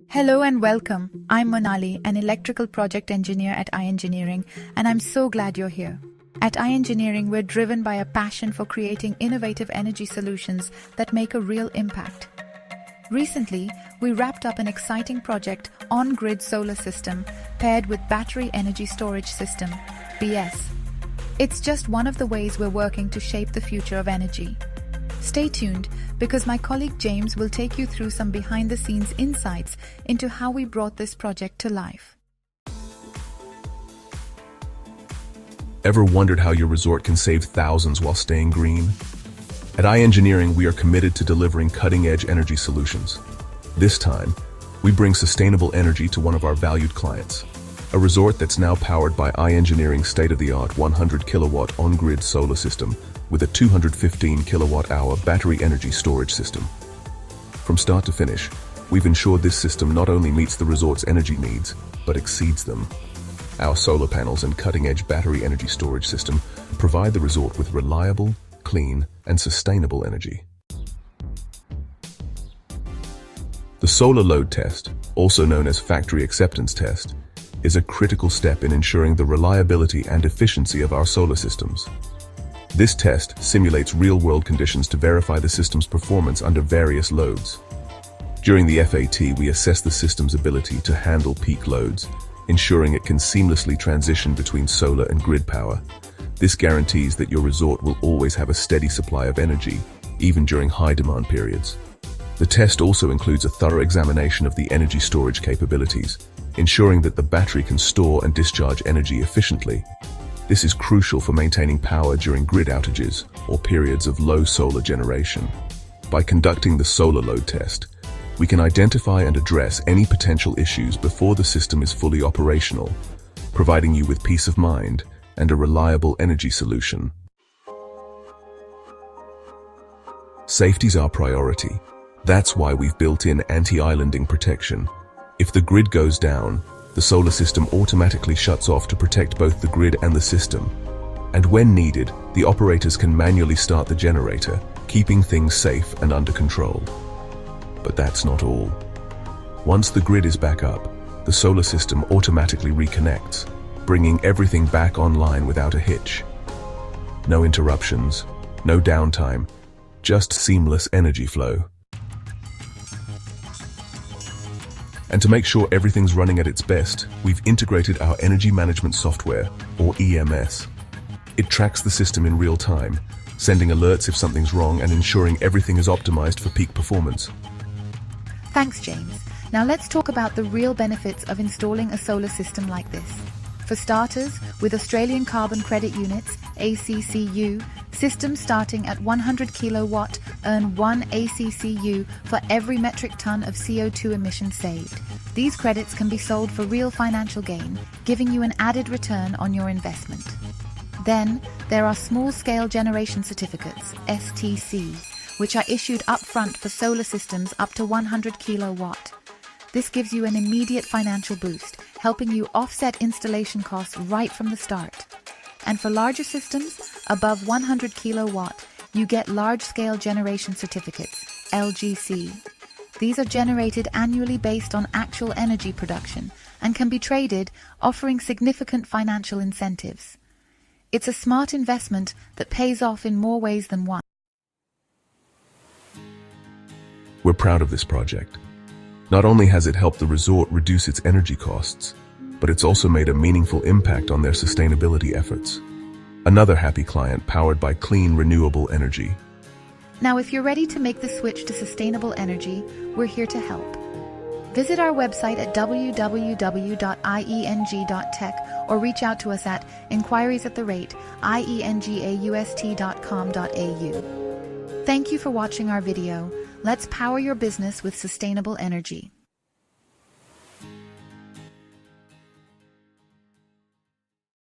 Hello and welcome. I'm Monali, an electrical project engineer at iEngineering, and I'm so glad you're here. At iEngineering, we're driven by a passion for creating innovative energy solutions that make a real impact. Recently, we wrapped up an exciting project on-grid solar system paired with battery energy storage system, BESS. It's just one of the ways we're working to shape the future of energy. Stay tuned, because my colleague James will take you through some behind-the-scenes insights into how we brought this project to life. Ever wondered how your resort can save thousands while staying green? At iEngineering, we are committed to delivering cutting-edge energy solutions. This time, we bring sustainable energy to one of our valued clients, a resort that's now powered by iEngineering's state-of-the-art 100 kilowatt on-grid solar system with a 215 kilowatt-hour battery energy storage system. From start to finish, we've ensured this system not only meets the resort's energy needs, but exceeds them. Our solar panels and cutting-edge battery energy storage system provide the resort with reliable, clean, and sustainable energy. The solar load test, also known as factory acceptance test, is a critical step in ensuring the reliability and efficiency of our solar systems. This test simulates real-world conditions to verify the system's performance under various loads. During the FAT, we assess the system's ability to handle peak loads, ensuring it can seamlessly transition between solar and grid power. This guarantees that your resort will always have a steady supply of energy, even during high-demand periods. The test also includes a thorough examination of the energy storage capabilities, ensuring that the battery can store and discharge energy efficiently. This is crucial for maintaining power during grid outages or periods of low solar generation. By conducting the solar load test, we can identify and address any potential issues before the system is fully operational, providing you with peace of mind and a reliable energy solution. Safety's our priority. That's why we've built in anti-islanding protection. If the grid goes down, the solar system automatically shuts off to protect both the grid and the system. And when needed, the operators can manually start the generator, keeping things safe and under control. But that's not all. Once the grid is back up, the solar system automatically reconnects, bringing everything back online without a hitch. No interruptions, no downtime, just seamless energy flow. And to make sure everything's running at its best, we've integrated our energy management software, or EMS. It tracks the system in real time, sending alerts if something's wrong and ensuring everything is optimized for peak performance. Thanks, James. Now let's talk about the real benefits of installing a solar system like this. For starters, with Australian Carbon Credit Units, ACCU, systems starting at 100 kilowatt earn 1 ACCU for every metric ton of CO2 emissions saved. These credits can be sold for real financial gain, giving you an added return on your investment. Then, there are small-scale generation certificates, STCs, which are issued upfront for solar systems up to 100 kilowatt. This gives you an immediate financial boost, helping you offset installation costs right from the start. And for larger systems, above 100 kilowatt, you get large-scale generation certificates, LGC. These are generated annually based on actual energy production and can be traded, offering significant financial incentives. It's a smart investment that pays off in more ways than one. We're proud of this project. Not only has it helped the resort reduce its energy costs, but it's also made a meaningful impact on their sustainability efforts. Another happy client powered by clean, renewable energy. Now, if you're ready to make the switch to sustainable energy, we're here to help. Visit our website at www.ieng.tech or reach out to us at inquiries@iengaust.com.au. Thank you for watching our video. Let's power your business with sustainable energy.